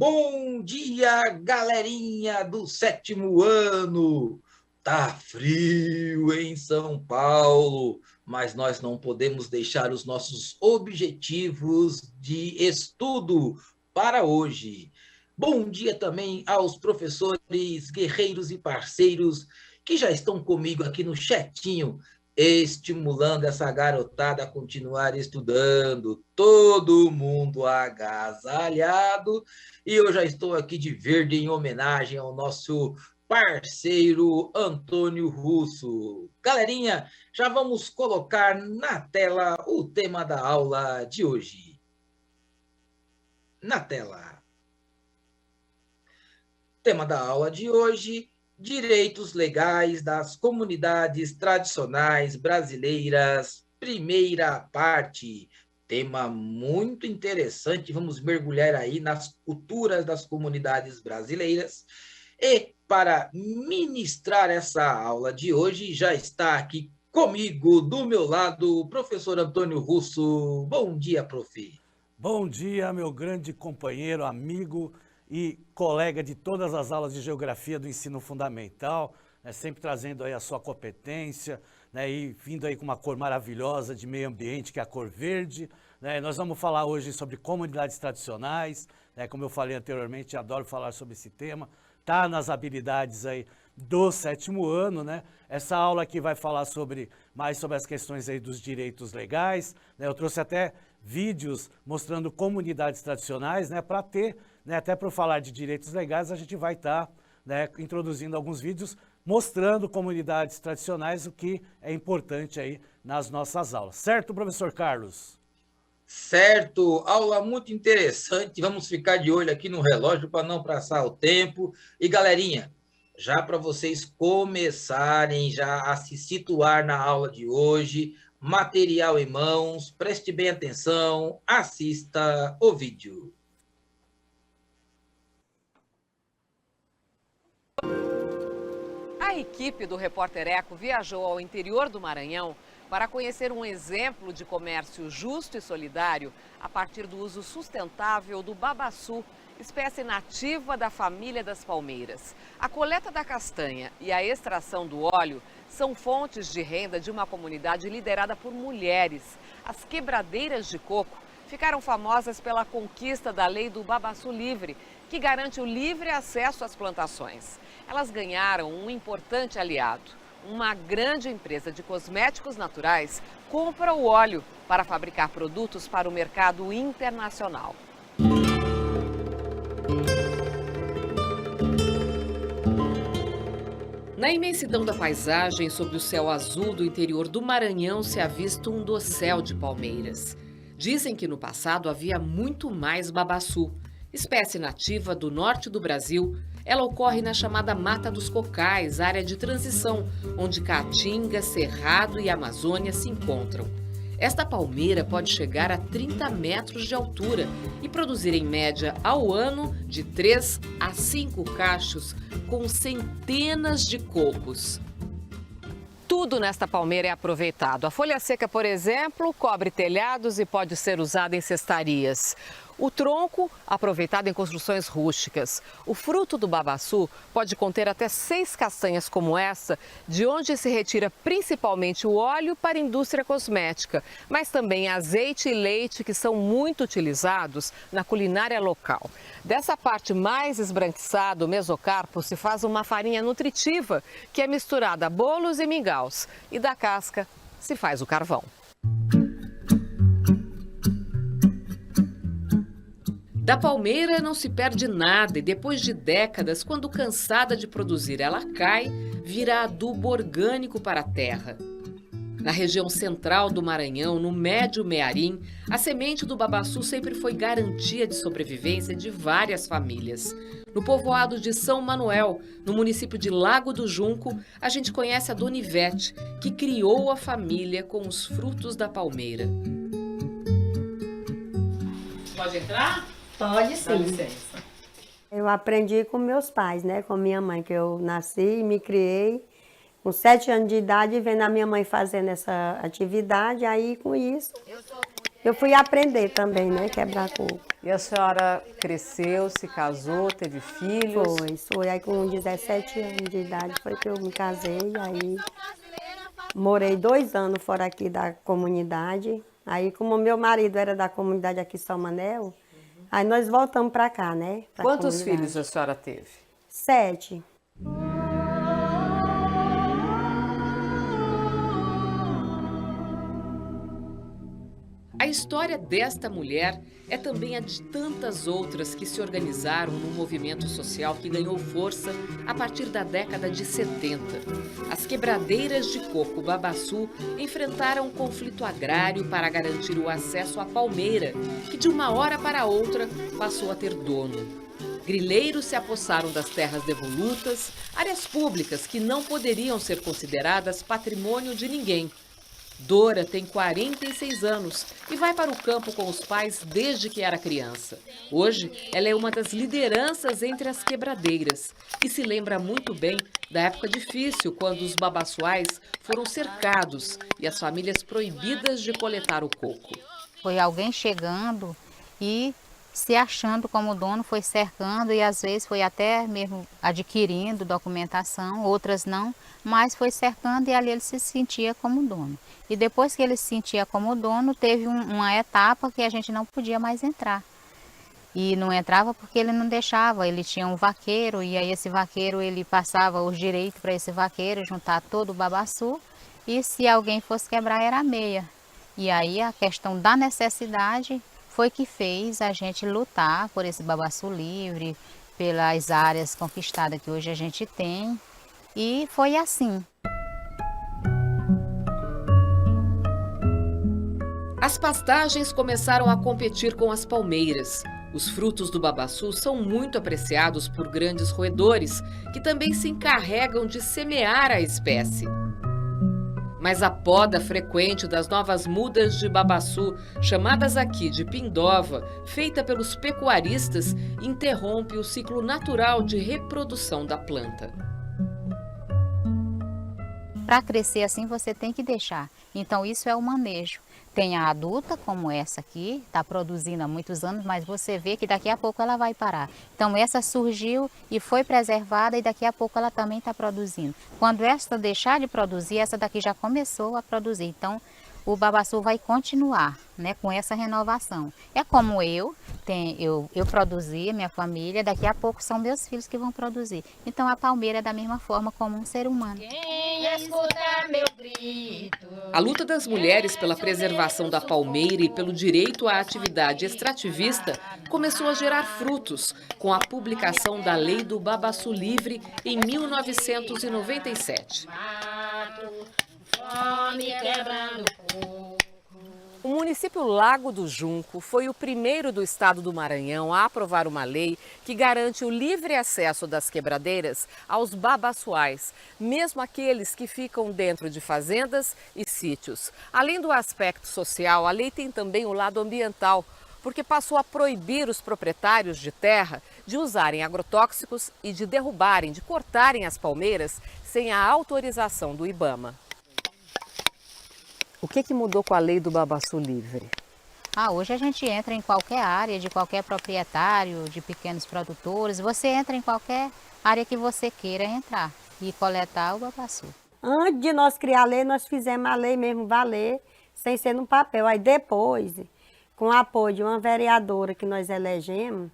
Bom dia, galerinha do 7º ano! Tá frio em São Paulo, mas nós não podemos deixar os nossos objetivos de estudo para hoje. Bom dia também aos professores, guerreiros e parceiros que já estão comigo aqui no chatinho, estimulando essa garotada a continuar estudando. Todo mundo agasalhado. E eu já estou aqui de verde em homenagem ao nosso parceiro Antônio Russo. Galerinha, já vamos colocar na tela o tema da aula de hoje. Na tela. Tema da aula de hoje: direitos legais das comunidades tradicionais brasileiras, primeira parte. Tema muito interessante, vamos mergulhar aí nas culturas das comunidades brasileiras. E para ministrar essa aula de hoje, já está aqui comigo, do meu lado, o professor Antônio Russo. Bom dia, prof. Bom dia, meu grande companheiro, amigo e colega de todas as aulas de geografia do ensino fundamental, sempre trazendo aí a sua competência, e vindo aí com uma cor maravilhosa de meio ambiente, que é a cor verde. Nós vamos falar hoje sobre comunidades tradicionais, como eu falei anteriormente, adoro falar sobre esse tema, tá nas habilidades aí do 7º ano, Essa aula aqui vai falar mais sobre as questões aí dos direitos legais, Eu trouxe até vídeos mostrando comunidades tradicionais, para ter, até para falar de direitos legais, a gente vai estar introduzindo alguns vídeos mostrando comunidades tradicionais, o que é importante aí nas nossas aulas. Certo, professor Carlos? Certo, aula muito interessante. Vamos ficar de olho aqui no relógio para não passar o tempo. E galerinha, já para vocês começarem já a se situar na aula de hoje, material em mãos, preste bem atenção, assista o vídeo. A equipe do Repórter Eco viajou ao interior do Maranhão para conhecer um exemplo de comércio justo e solidário a partir do uso sustentável do babaçu, espécie nativa da família das palmeiras. A coleta da castanha e a extração do óleo são fontes de renda de uma comunidade liderada por mulheres. As quebradeiras de coco ficaram famosas pela conquista da lei do babaçu livre, que garante o livre acesso às plantações. Elas ganharam um importante aliado. Uma grande empresa de cosméticos naturais compra o óleo para fabricar produtos para o mercado internacional. Na imensidão da paisagem, sob o céu azul do interior do Maranhão, se avista um dossel de palmeiras. Dizem que no passado havia muito mais babaçu, espécie nativa do norte do Brasil. Ela ocorre na chamada Mata dos Cocais, área de transição, onde Caatinga, Cerrado e Amazônia se encontram. Esta palmeira pode chegar a 30 metros de altura e produzir em média ao ano de 3 a 5 cachos com centenas de cocos. Tudo nesta palmeira é aproveitado. A folha seca, por exemplo, cobre telhados e pode ser usada em cestarias. O tronco, aproveitado em construções rústicas. O fruto do babaçu pode conter até 6 castanhas como essa, de onde se retira principalmente o óleo para a indústria cosmética, mas também azeite e leite, que são muito utilizados na culinária local. Dessa parte mais esbranquiçada, o mesocarpo, se faz uma farinha nutritiva, que é misturada a bolos e mingaus. E da casca se faz o carvão. Da palmeira não se perde nada e depois de décadas, quando cansada de produzir ela cai, vira adubo orgânico para a terra. Na região central do Maranhão, no Médio Mearim, a semente do babaçu sempre foi garantia de sobrevivência de várias famílias. No povoado de São Manuel, no município de Lago do Junco, a gente conhece a Dona Ivete, que criou a família com os frutos da palmeira. Pode entrar? Pode sim. Dá licença. Eu aprendi com meus pais, com minha mãe, que eu nasci e me criei com 7 anos de idade, vendo a minha mãe fazendo essa atividade, aí com isso eu fui aprender também, né, quebrar coco. E a senhora cresceu, se casou, teve filhos? Foi. Aí com 17 anos de idade foi que eu me casei, aí morei 2 anos fora aqui da comunidade. Aí como meu marido era da comunidade aqui em São Manel, aí nós voltamos para cá, né? Quantos filhos a senhora teve? 7. A história desta mulher é também a de tantas outras que se organizaram num movimento social que ganhou força a partir da década de 70. As quebradeiras de coco Babaçu enfrentaram um conflito agrário para garantir o acesso à palmeira, que de uma hora para outra passou a ter dono. Grileiros se apossaram das terras devolutas, áreas públicas que não poderiam ser consideradas patrimônio de ninguém. Dora tem 46 anos e vai para o campo com os pais desde que era criança. Hoje, ela é uma das lideranças entre as quebradeiras e se lembra muito bem da época difícil, quando os babaçuais foram cercados e as famílias proibidas de coletar o coco. Foi alguém chegando e se achando como dono, foi cercando e às vezes foi até mesmo adquirindo documentação, outras não, mas foi cercando e ali ele se sentia como dono. E depois que ele se sentia como dono, teve uma etapa que a gente não podia mais entrar. E não entrava porque ele não deixava, ele tinha um vaqueiro e aí esse vaqueiro ele passava os direitos para esse vaqueiro juntar todo o babaçu e se alguém fosse quebrar era a meia. E aí a questão da necessidade foi que fez a gente lutar por esse babaçu livre, pelas áreas conquistadas que hoje a gente tem, e foi assim. As pastagens começaram a competir com as palmeiras. Os frutos do babaçu são muito apreciados por grandes roedores, que também se encarregam de semear a espécie. Mas a poda frequente das novas mudas de babaçu, chamadas aqui de pindova, feita pelos pecuaristas, interrompe o ciclo natural de reprodução da planta. Para crescer assim você tem que deixar, então isso é o manejo. Tem a adulta, como essa aqui, está produzindo há muitos anos, mas você vê que daqui a pouco ela vai parar. Então essa surgiu e foi preservada e daqui a pouco ela também está produzindo. Quando essa deixar de produzir, essa daqui já começou a produzir. Então o babaçu vai continuar, né, com essa renovação. É como eu produzi, minha família, daqui a pouco são meus filhos que vão produzir. Então a palmeira é da mesma forma como um ser humano. Quem escuta meu grito. A luta das mulheres pela preservação da palmeira e pelo direito à atividade extrativista começou a gerar frutos com a publicação da Lei do Babaçu Livre em 1997. Fome quebrando coco. O município Lago do Junco foi o primeiro do estado do Maranhão a aprovar uma lei que garante o livre acesso das quebradeiras aos babaçuais, mesmo aqueles que ficam dentro de fazendas e sítios. Além do aspecto social, a lei tem também o lado ambiental, porque passou a proibir os proprietários de terra de usarem agrotóxicos e de derrubarem, de cortarem as palmeiras sem a autorização do IBAMA. O que mudou com a lei do babaçu livre? Hoje a gente entra em qualquer área, de qualquer proprietário, de pequenos produtores, você entra em qualquer área que você queira entrar e coletar o babaçu. Antes de nós criar a lei, nós fizemos a lei mesmo valer, sem ser no papel. Aí depois, com o apoio de uma vereadora que nós elegemos,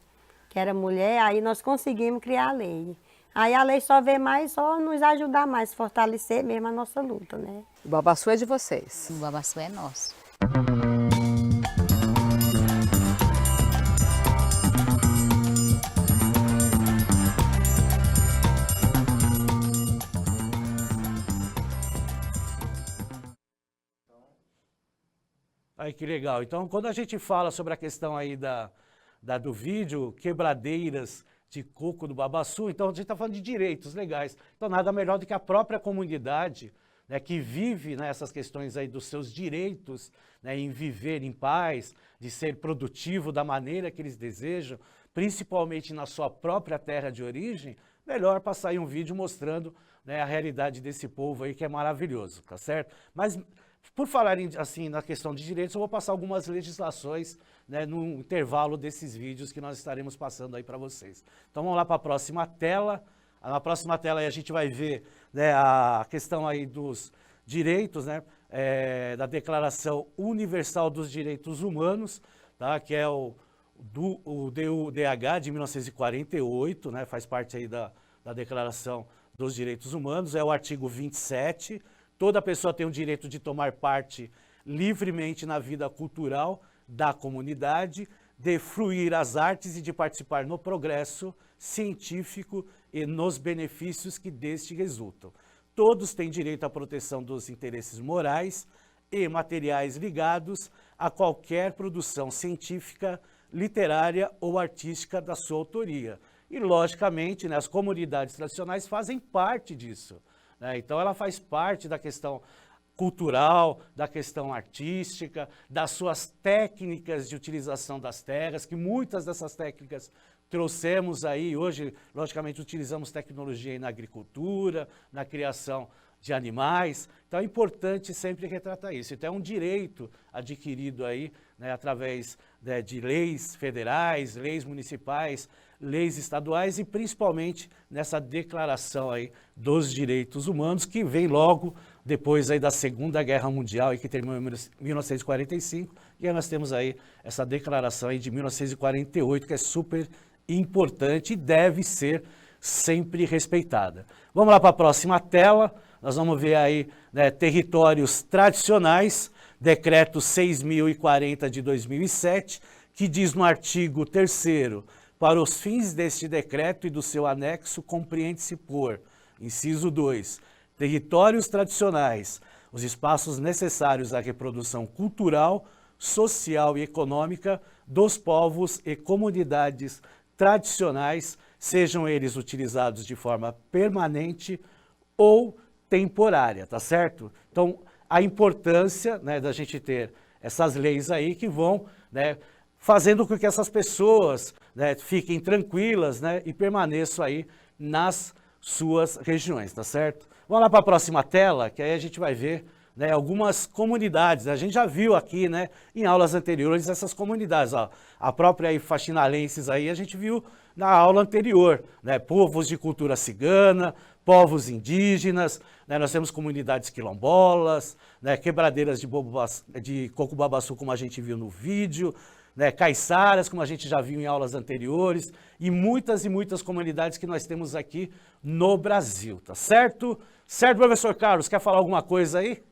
que era mulher, aí nós conseguimos criar a lei. Aí a lei só veio mais, só nos ajudar mais, fortalecer mesmo a nossa luta, né? O babaçu é de vocês. O babaçu é nosso. Aí que legal. Então, quando a gente fala sobre a questão aí do vídeo, quebradeiras de coco do babaçu, então a gente está falando de direitos legais. Então, nada melhor do que a própria comunidade, né, que vive nessas questões aí dos seus direitos, né, em viver em paz, de ser produtivo da maneira que eles desejam, principalmente na sua própria terra de origem, melhor passar aí um vídeo mostrando, né, a realidade desse povo aí que é maravilhoso, tá certo? Mas por falar assim na questão de direitos, eu vou passar algumas legislações, né, no intervalo desses vídeos que nós estaremos passando aí para vocês. Então vamos lá para a próxima tela. Na próxima tela aí a gente vai ver, né, a questão aí dos direitos, né, da Declaração Universal dos Direitos Humanos, tá, que é o DUDH de 1948, né, faz parte aí da Declaração dos Direitos Humanos, é o artigo 27. Toda pessoa tem o direito de tomar parte livremente na vida cultural da comunidade, de fruir as artes e de participar no progresso científico e nos benefícios que deste resultam. Todos têm direito à proteção dos interesses morais e materiais ligados a qualquer produção científica, literária ou artística da sua autoria. E, logicamente, né, as comunidades tradicionais fazem parte disso, né? Então, ela faz parte da questão cultural, da questão artística, das suas técnicas de utilização das terras, que muitas dessas técnicas trouxemos aí. Hoje, logicamente, utilizamos tecnologia aí na agricultura, na criação de animais. Então, é importante sempre retratar isso. Então, é um direito adquirido aí, né, através, né, de leis federais, leis municipais, leis estaduais e principalmente nessa declaração aí dos direitos humanos, que vem logo depois aí da Segunda Guerra Mundial, e que terminou em 1945, e aí nós temos aí essa declaração aí de 1948, que é super importante e deve ser sempre respeitada. Vamos lá para a próxima tela. Nós vamos ver aí, né, territórios tradicionais, decreto 6.040 de 2007, que diz no artigo 3º, para os fins deste decreto e do seu anexo, compreende-se por, inciso 2, territórios tradicionais, os espaços necessários à reprodução cultural, social e econômica dos povos e comunidades tradicionais, sejam eles utilizados de forma permanente ou temporária, tá certo? Então, a importância, né, da gente ter essas leis aí que vão, né, fazendo com que essas pessoas, né, fiquem tranquilas, né, e permaneçam aí nas suas regiões, tá certo? Vamos lá para a próxima tela, que aí a gente vai ver, né, algumas comunidades. A gente já viu aqui, né, em aulas anteriores essas comunidades. Ó, a própria aí, Faxinalenses aí a gente viu na aula anterior, né, povos de cultura cigana, povos indígenas, né, nós temos comunidades quilombolas, né, quebradeiras de coco-babaçu, como a gente viu no vídeo, né, caiçaras, como a gente já viu em aulas anteriores, e muitas comunidades que nós temos aqui no Brasil, tá certo? Certo, professor Carlos, quer falar alguma coisa aí?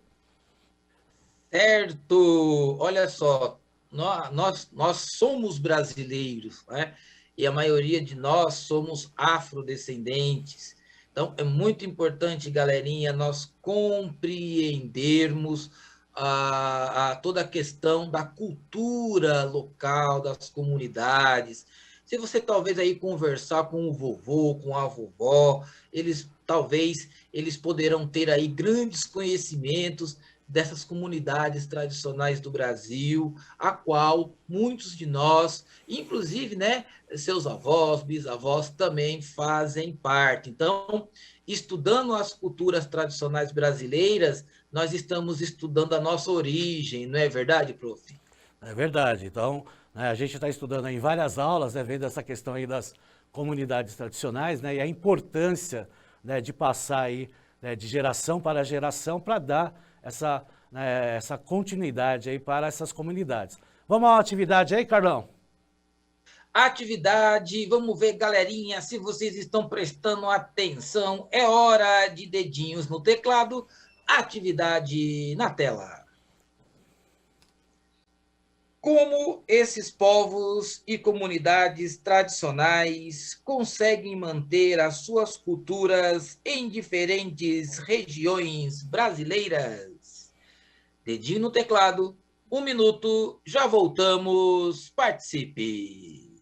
Certo! Olha só, nós somos brasileiros, né? E a maioria de nós somos afrodescendentes. Então, é muito importante, galerinha, nós compreendermos toda a questão da cultura local, das comunidades. Se você talvez aí conversar com o vovô, com a vovó, talvez eles poderão ter aí grandes conhecimentos dessas comunidades tradicionais do Brasil, a qual muitos de nós, inclusive, né, seus avós, bisavós, também fazem parte. Então, estudando as culturas tradicionais brasileiras, nós estamos estudando a nossa origem, não é verdade, prof? É verdade. Então, né, a gente está estudando em várias aulas, né, vendo essa questão aí das comunidades tradicionais, né, e a importância, né, de passar aí, né, de geração para geração para dar essa continuidade aí para essas comunidades. Vamos a uma atividade aí, Carlão? Atividade, vamos ver, galerinha, se vocês estão prestando atenção, é hora de dedinhos no teclado, atividade na tela. Como esses povos e comunidades tradicionais conseguem manter as suas culturas em diferentes regiões brasileiras? Dedinho no teclado, 1 minuto, já voltamos, participe!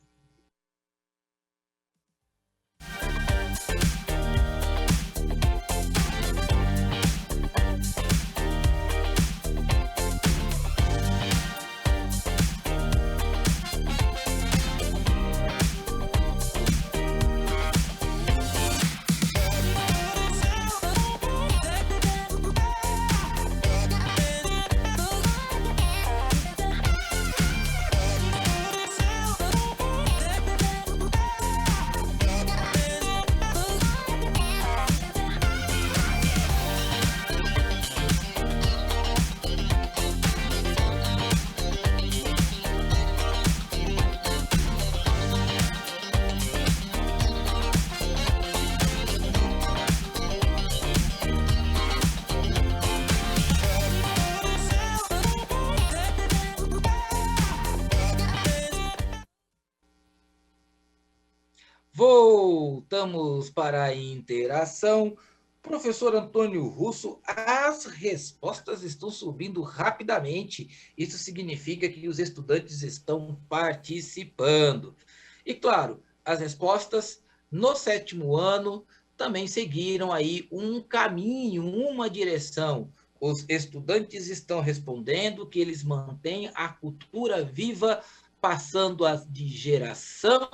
Voltamos para a interação. Professor Antônio Russo, as respostas estão subindo rapidamente. Isso significa que os estudantes estão participando. E, claro, as respostas no 7º ano também seguiram aí um caminho, uma direção. Os estudantes estão respondendo que eles mantêm a cultura viva, passando de geração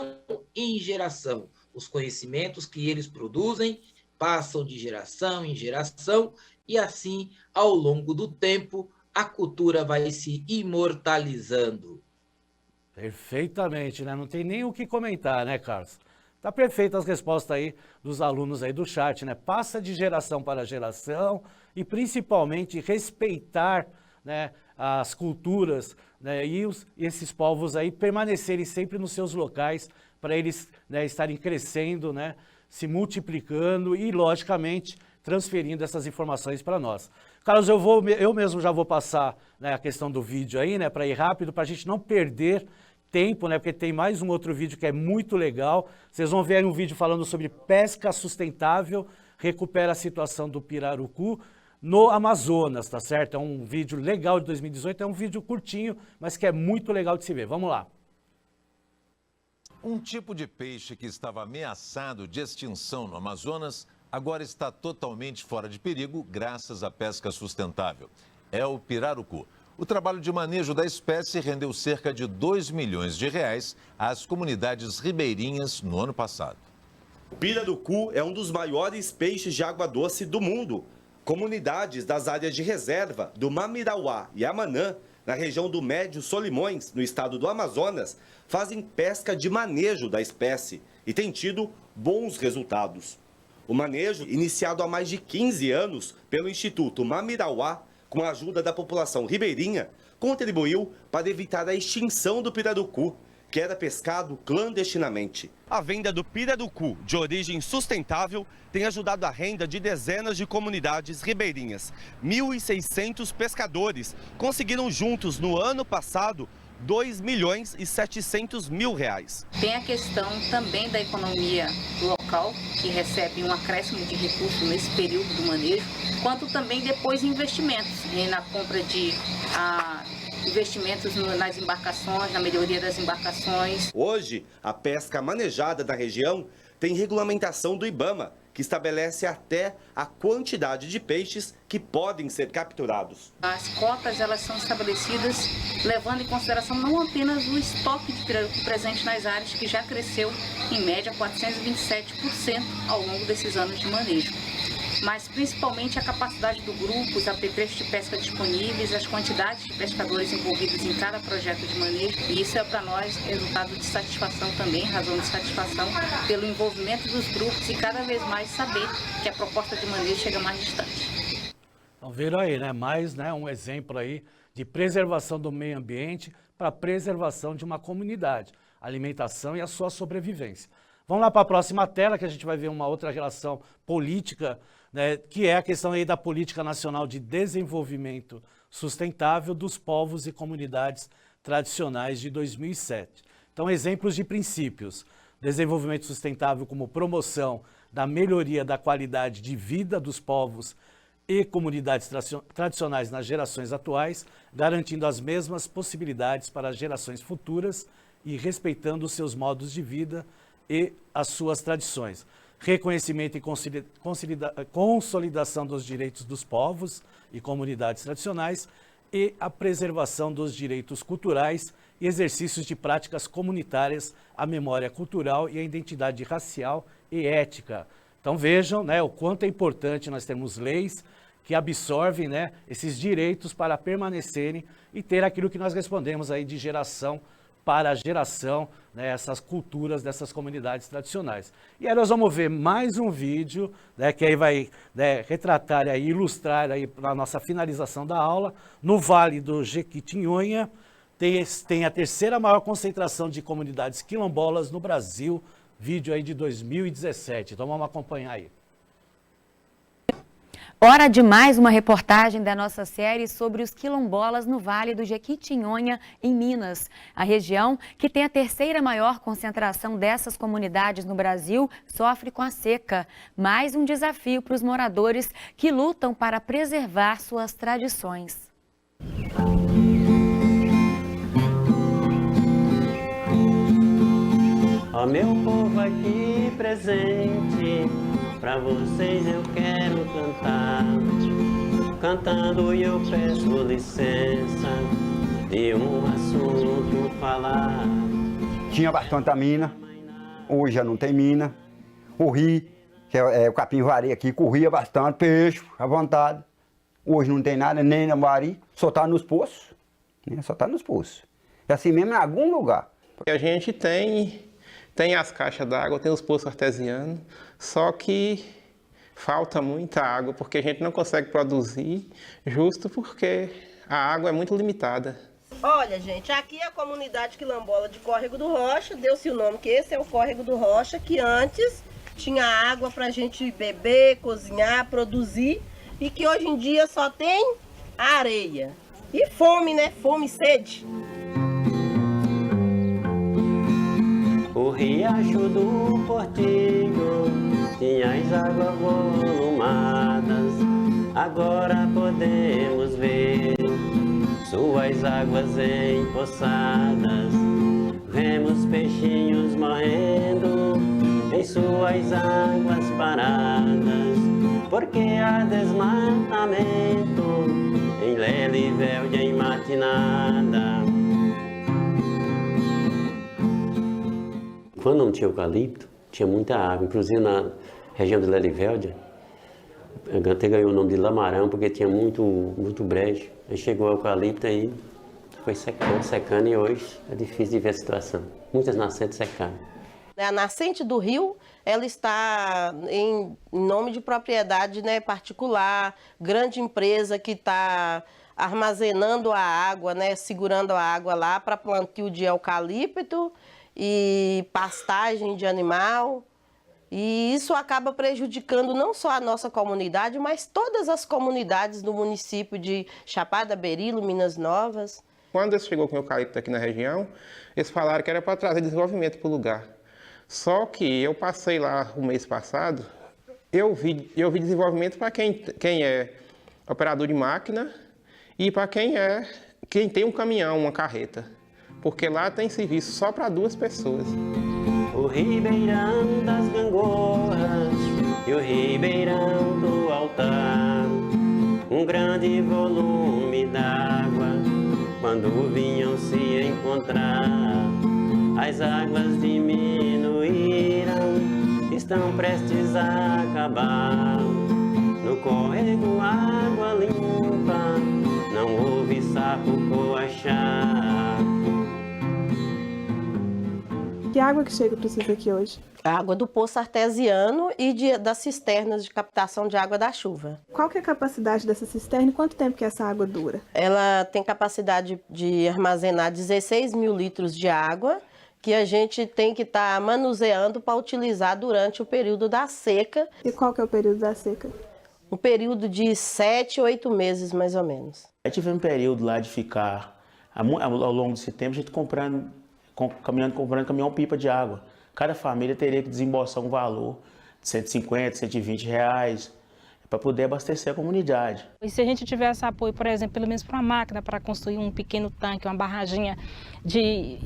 em geração. Os conhecimentos que eles produzem passam de geração em geração e assim, ao longo do tempo, a cultura vai se imortalizando. Perfeitamente, né? Não tem nem o que comentar, né, Carlos? Tá perfeita as respostas aí dos alunos aí do chat, né? Passa de geração para geração e principalmente respeitar, né, as culturas, né, e esses povos aí permanecerem sempre nos seus locais para eles, né, estarem crescendo, né, se multiplicando e, logicamente, transferindo essas informações para nós. Carlos, eu mesmo já vou passar, né, a questão do vídeo aí, né, para ir rápido, para a gente não perder tempo, né, porque tem mais um outro vídeo que é muito legal. Vocês vão ver um vídeo falando sobre pesca sustentável, recupera a situação do pirarucu no Amazonas, tá certo? É um vídeo legal de 2018, é um vídeo curtinho, mas que é muito legal de se ver. Vamos lá. Um tipo de peixe que estava ameaçado de extinção no Amazonas agora está totalmente fora de perigo graças à pesca sustentável. É o pirarucu. O trabalho de manejo da espécie rendeu cerca de R$2 milhões às comunidades ribeirinhas no ano passado. O pirarucu é um dos maiores peixes de água doce do mundo. Comunidades das áreas de reserva do Mamirauá e Amanã, na região do Médio Solimões, no estado do Amazonas, fazem pesca de manejo da espécie e têm tido bons resultados. O manejo, iniciado há mais de 15 anos pelo Instituto Mamirauá, com a ajuda da população ribeirinha, contribuiu para evitar a extinção do pirarucu, que era pescado clandestinamente. A venda do pirarucu de origem sustentável tem ajudado a renda de dezenas de comunidades ribeirinhas. 1.600 pescadores conseguiram juntos no ano passado R$2 milhões e 700 mil. Tem a questão também da economia local, que recebe um acréscimo de recursos nesse período do manejo, quanto também depois investimentos, na compra de investimentos nas embarcações, na melhoria das embarcações. Hoje, a pesca manejada na região tem regulamentação do IBAMA, que estabelece até a quantidade de peixes que podem ser capturados. As cotas, elas são estabelecidas levando em consideração não apenas o estoque de pirarucu presente nas áreas, que já cresceu em média 427% ao longo desses anos de manejo, mas principalmente a capacidade do grupo, os apps de pesca disponíveis, as quantidades de pescadores envolvidos em cada projeto de manejo. E isso é para nós resultado de satisfação também, razão de satisfação pelo envolvimento dos grupos e cada vez mais saber que a proposta de manejo chega mais distante. Então viram aí, né? Mais, né, um exemplo aí de preservação do meio ambiente para preservação de uma comunidade, alimentação e a sua sobrevivência. Vamos lá para a próxima tela, que a gente vai ver uma outra relação política, né, que é a questão aí da Política Nacional de Desenvolvimento Sustentável dos Povos e Comunidades Tradicionais de 2007. Então, exemplos de princípios: desenvolvimento sustentável como promoção da melhoria da qualidade de vida dos povos e comunidades tradicionais nas gerações atuais, garantindo as mesmas possibilidades para as gerações futuras e respeitando os seus modos de vida e as suas tradições. Reconhecimento e consolidação dos direitos dos povos e comunidades tradicionais e a preservação dos direitos culturais e exercícios de práticas comunitárias, a memória cultural e a identidade racial e ética. Então vejam, né, o quanto é importante nós termos leis que absorvem, né, esses direitos para permanecerem e ter aquilo que nós respondemos aí de geração para a geração, né, essas culturas dessas comunidades tradicionais. E aí nós vamos ver mais um vídeo, né, que aí vai, né, retratar e ilustrar aí a nossa finalização da aula. No Vale do Jequitinhonha tem a terceira maior concentração de comunidades quilombolas no Brasil, vídeo aí de 2017. Então vamos acompanhar aí. Hora de mais uma reportagem da nossa série sobre os quilombolas no Vale do Jequitinhonha, em Minas. A região, que tem a terceira maior concentração dessas comunidades no Brasil, sofre com a seca. Mais um desafio para os moradores que lutam para preservar suas tradições. Ó meu povo aqui presente, pra vocês eu quero cantar. Cantando eu peço licença de um assunto falar. Tinha bastante mina, hoje já não tem mina. O rio, que é o capim-vari aqui, corria bastante, peixe à vontade. Hoje não tem nada, nem na vari, só tá nos poços. Né? Só tá nos poços. É assim mesmo em algum lugar. A gente tem as caixas d'água, tem os poços artesianos, só que falta muita água, porque a gente não consegue produzir, justo porque a água é muito limitada. Olha, gente, aqui é a comunidade quilombola de Córrego do Rocha, deu-se o nome que esse é o Córrego do Rocha, que antes tinha água para a gente beber, cozinhar, produzir, e que hoje em dia só tem areia. E fome, né? Fome e sede. O riacho do Portilho tinha as águas volumadas, agora podemos ver suas águas empoçadas. Vemos peixinhos morrendo em suas águas paradas, porque há desmatamento em Leliveldia e Matinada. Quando não tinha eucalipto, tinha muita água, inclusive na região de Leliveldia, até ganhou o nome de Lamarão, porque tinha muito brejo. Aí chegou o eucalipto aí, foi secando e hoje é difícil de ver a situação. Muitas nascentes secaram. A nascente do rio, ela está em nome de propriedade, né, particular, grande empresa que está armazenando a água, né, segurando a água lá para plantio de eucalipto e pastagem de animal. E isso acaba prejudicando não só a nossa comunidade, mas todas as comunidades do município de Chapada Berilo, Minas Novas. Quando eles chegou com o eucalipto aqui na região, eles falaram que era para trazer desenvolvimento para o lugar. Só que eu passei lá o mês passado, eu vi desenvolvimento para quem é operador de máquina e para quem tem um caminhão, uma carreta. Porque lá tem serviço só para 2 pessoas. O ribeirão das gangorras e o ribeirão do altar, um grande volume d'água, quando vinham se encontrar, as águas diminuíram, estão prestes a acabar. No córrego água limpa, não houve sapo coachar. Que água que chega para vocês aqui hoje? A água do poço artesiano e das cisternas de captação de água da chuva. Qual que é a capacidade dessa cisterna e quanto tempo que essa água dura? Ela tem capacidade de armazenar 16 mil litros de água, que a gente tem que estar manuseando para utilizar durante o período da seca. E qual que é o período da seca? Um período de 7, 8 meses, mais ou menos. Aí tive um período lá de ficar, ao longo desse tempo, a gente comprando caminhão-pipa de água. Cada família teria que desembolsar um valor de 150, 120 reais para poder abastecer a comunidade. E se a gente tivesse apoio, por exemplo, pelo menos para uma máquina, para construir um pequeno tanque, uma barraginha de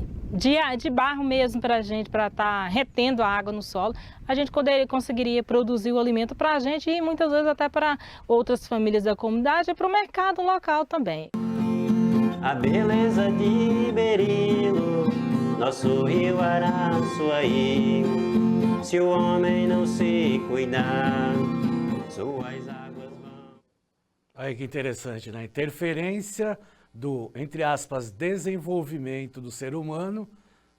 barro mesmo para a gente, para estar retendo a água no solo, a gente conseguiria produzir o alimento para a gente e muitas vezes até para outras famílias da comunidade e para o mercado local também. A beleza de Berilo, nosso rio Araçuaí, se o homem não se cuidar, suas águas vão... Aí que interessante, né? Interferência do, entre aspas, desenvolvimento do ser humano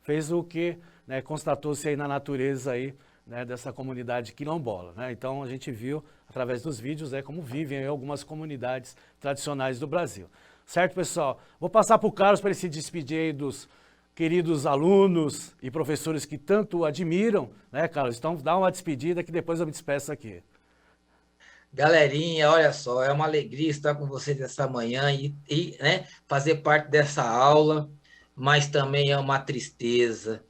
fez o que, né, constatou-se aí na natureza aí, né, dessa comunidade quilombola, né? Então a gente viu através dos vídeos, né, como vivem aí algumas comunidades tradicionais do Brasil. Certo, pessoal? Vou passar para o Carlos para ele se despedir aí dos queridos alunos e professores que tanto o admiram, né, Carlos? Então dá uma despedida que depois eu me despeço aqui. Galerinha, olha só, é uma alegria estar com vocês essa manhã e né, fazer parte dessa aula, mas também é uma tristeza.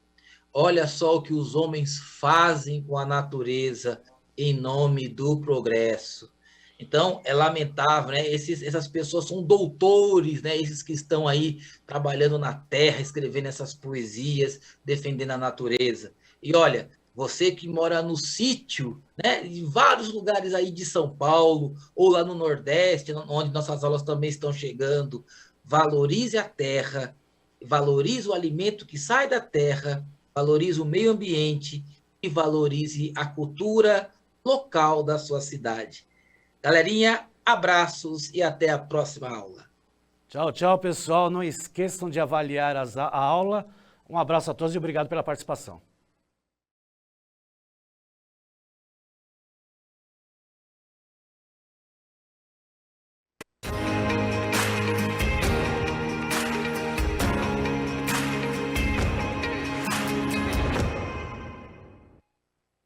Olha só o que os homens fazem com a natureza em nome do progresso. Então, é lamentável, né? Essas pessoas são doutores, né? Esses que estão aí trabalhando na terra, escrevendo essas poesias, defendendo a natureza. E olha, você que mora no sítio, né? Em vários lugares aí de São Paulo, ou lá no Nordeste, onde nossas aulas também estão chegando, valorize a terra, valorize o alimento que sai da terra, valorize o meio ambiente e valorize a cultura local da sua cidade. Galerinha, abraços e até a próxima aula. Tchau, tchau, pessoal. Não esqueçam de avaliar a aula. Um abraço a todos e obrigado pela participação.